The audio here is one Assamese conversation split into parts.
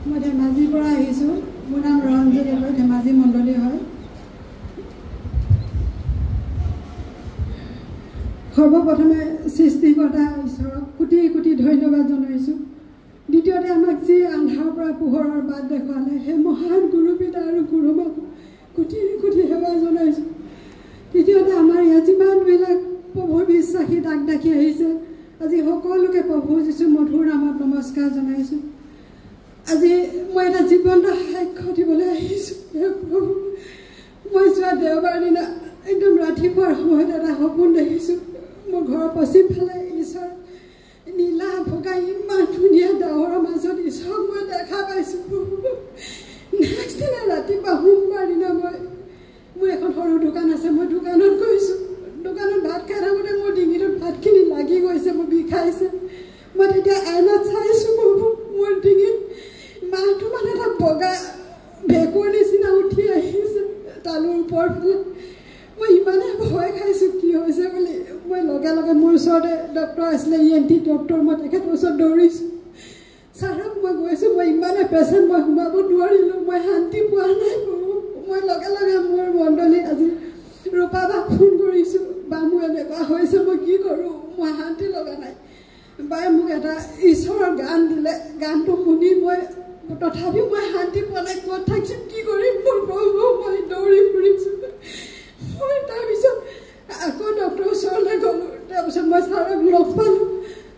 মই ধেমাজিৰ পৰা আহিছোঁ। মোৰ নাম ৰঞ্জনী, মই ধেমাজি মণ্ডলী হয়। সৰ্বপ্ৰথমে সৃষ্টিকৰ্তা ঈশ্বৰক কোটি কোটি ধন্যবাদ জনাইছোঁ। দ্বিতীয়তে আমাক যি আন্ধাৰৰ পৰা পোহৰৰ বাট দেখুৱালে সেই মহান গুৰু পিতা আৰু গুৰুমাক কোটি কোটি সেৱা জনাইছোঁ। তৃতীয়তে আমাৰ ইয়াত যিমানবিলাক প্ৰভুৰ বিশ্বাসী ডাক ডাকি আহিছে, আজি সকলোকে প্ৰভু যীশু মধুৰ নামত নমস্কাৰ জনাইছোঁ। আজি মই এটা জীৱন্ত সাক্ষ্য দিবলৈ আহিছোঁ। প্ৰভু, মই যোৱা দেওবাৰ দিনা একদম ৰাতিপুৱাৰ সময়ত এটা সপোন দেখিছোঁ। মোৰ ঘৰৰ পশ্চিম ফালে ঈশ্বৰ নীলা ভগা ইমান ধুনীয়া ডাৱৰৰ মাজত ঈশ্বৰক মই দেখা পাইছোঁ। নেক্সট দিনা ৰাতিপুৱা সোমবাৰ দিনা মোৰ এখন সৰু দোকান আছে, মই দোকানত গৈছোঁ। দোকানত ভাত খাই থাকোঁতে মোৰ ডিঙিটোত ভাতখিনি লাগি গৈছে, মোৰ বিষাইছে। মই তেতিয়া আইনাত চাইছোঁ, মোৰ ডিঙিত মাহটো মানে এটা বগা ভেঁকুৰ নিচিনা উঠি আহিছে তালুৰ ওপৰ ফালে। মই ইমানেই ভয় খাইছোঁ কি হৈছে বুলি। মই লগে লগে মোৰ ওচৰতে ডক্টৰ আছিলে, ENT ডক্টৰ, মই তেখেতৰ ওচৰত দৌৰিছোঁ। ছাৰক মই গৈছোঁ, মই ইমানেই পেচেণ্ট, মই সোমাব নোৱাৰিলোঁ, মই শান্তি পোৱা নাই। মই লগে লগে মোৰ মণ্ডলী আজি ৰূপা বাক ফোন কৰিছোঁ, বা মোৰ এনেকুৱা হৈছে, মই কি কৰোঁ, মই শান্তি লগা নাই। বায়ে মোক এটা ঈশ্বৰৰ গান দিলে, গানটো শুনি তথাপিও মই শান্তি পোৱা নাই। ক'ত থাকিম, কি কৰিম, মোৰ প্ৰভু, মই দৌৰি ফুৰিছোঁ। মই তাৰপিছত আকৌ ডক্টৰৰ ওচৰলৈ গ'লোঁ। তাৰপিছত মই ছাৰক লগ পালোঁ।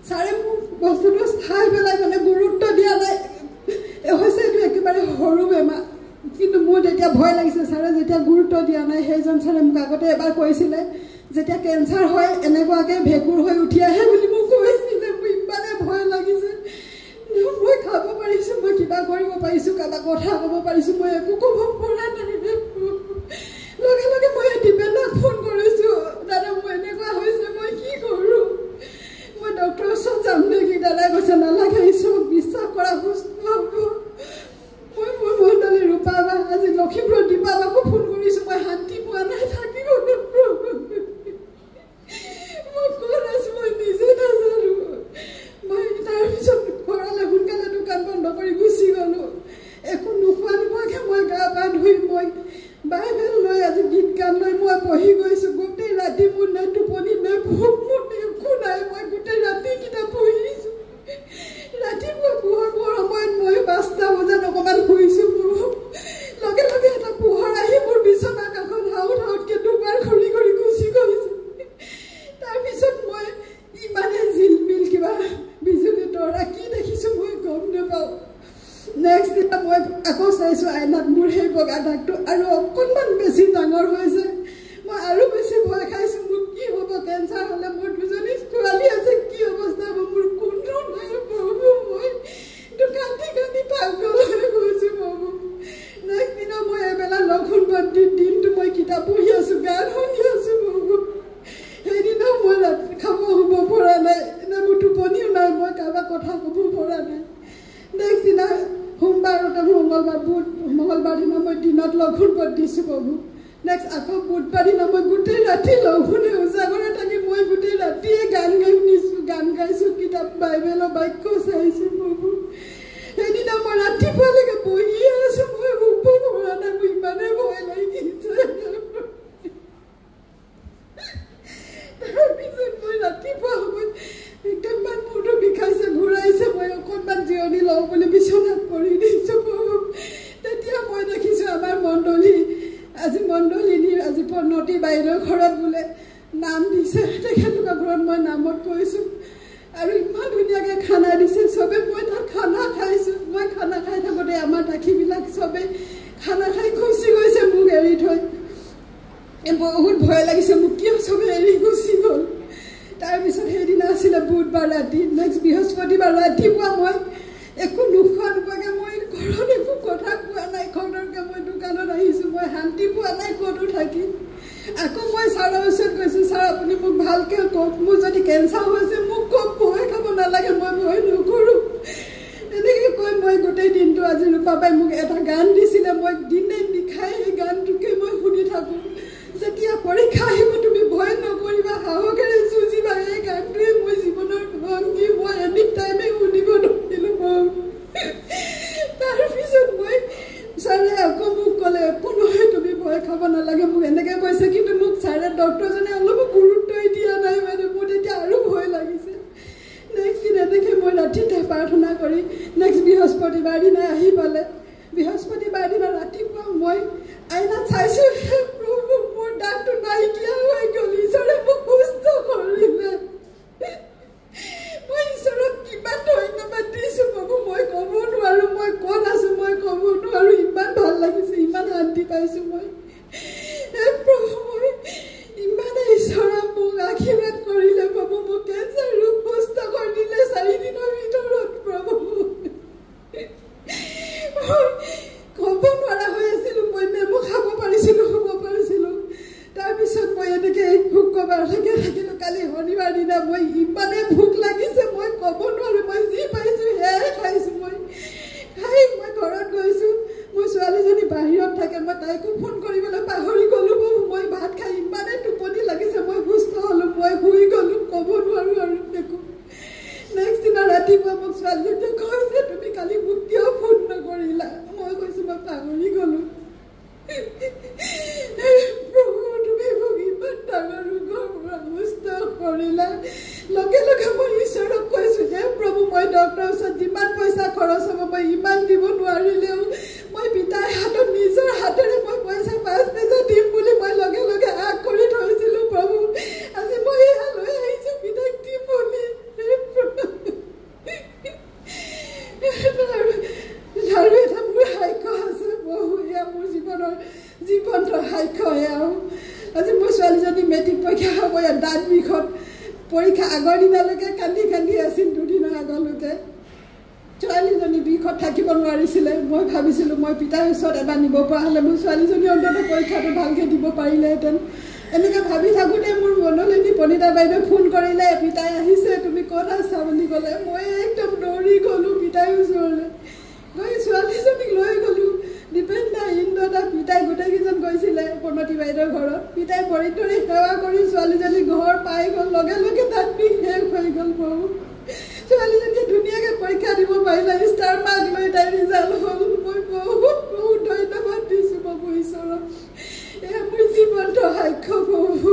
ছাৰে মোক বস্তুটো চাই পেলাই মানে গুৰুত্ব দিয়া নাই, হৈছে এইটো একেবাৰে সৰু বেমাৰ। কিন্তু মোৰ তেতিয়া ভয় লাগিছে। ছাৰে যেতিয়া গুৰুত্ব দিয়া নাই, সেইজন ছাৰে মোক আগতে এবাৰ কৈছিলে, যেতিয়া কেঞ্চাৰ হয় এনেকুৱাকৈ ভেঁকুৰ হৈ উঠি আহে বুলি মোক কৈছিলে। মোৰ ইমানেই ভয় লাগিছে। মই খাব পাৰিছোঁ, মই কিবা কৰিব পাৰিছোঁ, কাৰোবাক কথা ক'ব পাৰিছোঁ, মই একো ক'ব পৰা নাই। লগে লগে মই দীপেনক ফোন কৰিছোঁ, দাদা মোৰ এনেকুৱা হৈছে, মই কি কৰোঁ, মই ডক্টৰৰ ওচৰত যাম নেকি? দাদাই কৈছে নালাগে, ঈশ্বৰক বিশ্বাস কৰা, সুস্থ হ'ব। মই মোৰ মণ্ডলী ৰূপা বা আজি লখিমপুৰৰ দীপা বাকো ফোন কৰিছোঁ, মই শান্তি পোৱা নাই, থাকিব মই ক'ত আছোঁ মই নিজে নাজানো। মই তাৰপিছত ঘৰলৈ সোনকালে দোকান বন্ধ কৰি গুচি গ'লোঁ। একো নোখোৱা নোখোৱাকৈ মই গা পা ধুই মই বাইবেল লৈ আজি গীত গান লৈ মই পঢ়ি গৈছোঁ। গোটেই ৰাতি মোৰ নে টোপনি নে ভোক, মোৰ একো নাই। মই গোটেই ৰাতি কিতাপ পঢ়িছোঁ। ৰাতিপুৱা পোহৰ সময়ত মই 5টা বজাত অকণমান শুইছোঁ। লগে লগে এটা পোহৰ আহি মোৰ বিচনা কাষত হাউত হাউতকৈ দুবাৰ ঘূৰি ঘূৰি গুচি গৈছে। তাৰপিছত মই ইমানে জিলমিল কিবা বিজুলী তৰা কি দেখিছোঁ মই গম নাপাওঁ। নেক্সট দিনা মই আকৌ চাইছোঁ আইনাত, মোৰ সেই বগা দাগটো আৰু অকণমান বেছি ডাঙৰ হৈছে। মই আৰু বেছি ভয় খাইছোঁ, মোৰ কি হ'ব, কেঞ্চাৰ হ'লে মোৰ 2জনী ছোৱালী আছে, কি অৱস্থা হ'ব, মোৰ কোনো নাই প্ৰভু। মই কান্দি কান্দি পাগল হৈ গৈছোঁ প্ৰভু। নেক্সট দিনা মই এবেলা লক্ষণবাদ দিনটো মই কিতাপ পঢ়ি আছোঁ, গান শুনি আছোঁ প্ৰভু। সেইদিনাও মই ৰাতি খাব শুব পৰা নাই, এনে মোৰ টোপনিও নাই, মই কাৰোবাক কথা ক'ব পৰা নাই। নেক্সট দিনা সোমবাৰতে মঙলবাৰ দিনা মই দিনত লঘোণ দিছোঁ প্ৰভু। নেক্সট আকৌ বুধবাৰ দিনা মই গোটেই ৰাতি লঘোণে উজাগৰে থাকি মই গোটেই ৰাতিয়ে গান গাইছোঁ, কিতাপ বাইবেলৰ বাক্য চাইছোঁ প্ৰভু। সেইদিনা মই ৰাতিপুৱালৈকে বহিয়ে আছোঁ, মই শুব পৰা নাই, মোৰ ইমানেই ভয় লাগিছে। তাৰপিছত মই ৰাতিপুৱা সময়ত একদম মূৰটো বিষাইছে, ঘূৰাইছে, মই অকণমান জিৰণি লওঁ বুলি বিচনাত পৰি দিছোঁ প্ৰভু। তেতিয়া মই দেখিছোঁ আমাৰ মণ্ডলীৰ আজি প্ৰণতি বাইদেউৰ ঘৰত বোলে নাম দিছে। তেখেতলোকৰ ঘৰত মই নামত গৈছোঁ আৰু ইমান ধুনীয়াকৈ খানা দিছে চবে। মই তাত খানা খাইছোঁ। মই খানা খাই থাকোঁতে আমাৰ দাখীবিলাক চবেই খানা খাই গুচি গৈছে মোক এৰি থৈ। বহুত ভয় লাগিছে, মোক কিয় চবে এৰি গুচি গ'ল। তাৰপিছত সেইদিনা আছিলে বুধবাৰ ৰাতি। নেক্সট বৃহস্পতিবাৰ ৰাতিপুৱা মই একো নোখোৱা নোপোৱাকৈ মই ঘৰত একো কথা কোৱা নাই। ঘৰলৈকে মই দোকানত আহিছোঁ, মই শান্তি পোৱা নাই ক'তো থাকি। আকৌ মই ছাৰৰ ওচৰত গৈছোঁ, ছাৰ আপুনি মোক ভালকৈ কওক, মোৰ যদি কেঞ্চাৰ হৈছে মোক কওক, ভয় খাব নালাগে, মই ভয় নকৰোঁ। এনেকৈ কৈ মই গোটেই দিনটো আজি ৰূপাবাই মোক এটা গান দিছিলে, মই দিনে নিশাই সেই গানটোকে মই শুনি থাকোঁ। যেতিয়া পৰীক্ষা আহিব তুমি ভয় নকৰিবা, সাহসেৰে যুঁজিবা, এই গানটোৱে মোৰ জীৱনৰ ভংগী। মই এনি টাইমে শুনিব ধৰিলোঁ। তাৰ ডক্টৰজনে অলপ গুৰুত্বই দিয়া নাই মানে মোৰ তেতিয়া আৰু ভয় লাগিছে নেক্সট দিনা দেখে মই ৰাতিতে প্ৰাৰ্থনা কৰি নেক্সট বৃহস্পতিবাৰ দিনা আহি পালে বৃহস্পতিবাৰ দিনা ৰাতিপুৱা মই আইনাত চাইছোঁ প্ৰভু মোৰ দাঁতটো নাইকিয়া হৈ গ'ল ঈশ্বৰে মোক সুস্থ কৰিলে মই ঈশ্বৰক কিমান ধন্যবাদ দিছোঁ প্ৰভু মই ক'ব নোৱাৰোঁ মই ক'ত আছোঁ মই ক'ব নোৱাৰোঁ ইমান ভাল লাগিছে ইমান শান্তি পাইছোঁ মই প্ৰভু মই ইমানে ঈশ্বৰক মোক আশীৰ্বাদ কৰিলে প্ৰভু মোক কেঞ্চাৰ ৰোগ সুস্থ কৰি দিলে 4 দিনৰ ভিতৰত প্ৰভু ক'ব নোৱাৰা হৈ আছিলোঁ মই নেমু খাব পাৰিছিলোঁ শুব পাৰিছিলোঁ তাৰপিছত মই এনেকৈ শুক্ৰবাৰলৈকে থাকিলোঁ কালি শনিবাৰ দিনা মই ইমানে ভোক লাগিছে মই ক'ব নোৱাৰোঁ মই যি পাইছোঁ সেয়াই খাইছোঁ মই খাই মই ঘৰত গৈছোঁ মোৰ ছোৱালীজনী বাহিৰত থাকে মই তাইকো ফোন কৰিবলৈ পাহৰি গ'লোঁ মই ভাত খাই ইমানে টোপনি লাগিছে মই সুস্থ হ'লোঁ মই শুই গ'লোঁ ক'ব নোৱাৰোঁ আৰু দেখোঁ নেক্সট দিনা ৰাতিপুৱা মোক ছোৱালীজনীয়ে কৈছে তুমি কালি মোক কিয় ফোন নকৰিলা মই কৈছোঁ মই পাহৰি গ'লোঁ প্ৰভু তুমি মোক ইমান ডাঙৰ ৰোগৰ পৰা সুস্থ কৰিলা লগে লগে মই ঈশ্বৰক কৈছোঁ যে প্ৰভু মই ডক্টৰৰ ওচৰত যিমান পইচা খৰচ হ'ব মই ইমান দিব নোৱাৰিলেও মই পিতাই হাতত নিজৰ হাতেৰে মই পইচা 5,000 দিম বুলি মই লগে লগে আগ কৰি থৈছিলোঁ প্ৰভু আজি মই এয়া লৈ আহিছোঁ পিতাইক দিম বুলি আৰু এটা মোৰ সাক্ষ্য আছে বহু এয়া মোৰ জীৱনৰ সাক্ষ্য এয়াও আজি মোৰ ছোৱালীজনী মেট্ৰিক পৰীক্ষা হ'ব ইয়াত দাঁত বিষত পৰীক্ষা আগৰ দিনালৈকে কান্দি কান্দি আছিল 2 দিনৰ আগলৈকে ছোৱালীজনী বিষত থাকিব নোৱাৰিছিলে মই ভাবিছিলোঁ মই পিতাৰ ওচৰত এবাৰ নিব পৰা হ'লে মোৰ ছোৱালীজনী অন্ততঃ পৰীক্ষাটো ভালকৈ দিব পাৰিলেহেঁতেন এনেকৈ ভাবি থাকোঁতে মোৰ মনলৈনি পণিতা বাইদেউ ফোন কৰিলে পিতাই আহিছে তুমি ক'ত আছা বুলি ক'লে মই একদম দৌৰি গ'লোঁ পিতাইৰ ওচৰলৈ গৈ ছোৱালীজনীক লৈ গ'লোঁ দীপেন দা ইন্দ্ৰ দা পিতাই গোটেইকেইজন গৈছিলে প্ৰণতি বাইদেউৰ ঘৰত পিতাই ভৰিত ধৰি সেৱা কৰি ছোৱালীজনী ঘৰ পাই গ'ল লগে লগে তাত বিষ শেষ হৈ গ'ল প্ৰভু ছোৱালীজনীয়ে ধুনীয়াকৈ পৰীক্ষা দিব পাৰিলে ষ্টাৰ মাৰ্ক লৈ তাই ৰিজাল্ট হ'ল মই বহুত বহুত ধন্যবাদ দিছোঁ প্ৰভু ঈশ্বৰক এয়া মোৰ জীৱনটো সাক্ষ্য প্ৰভু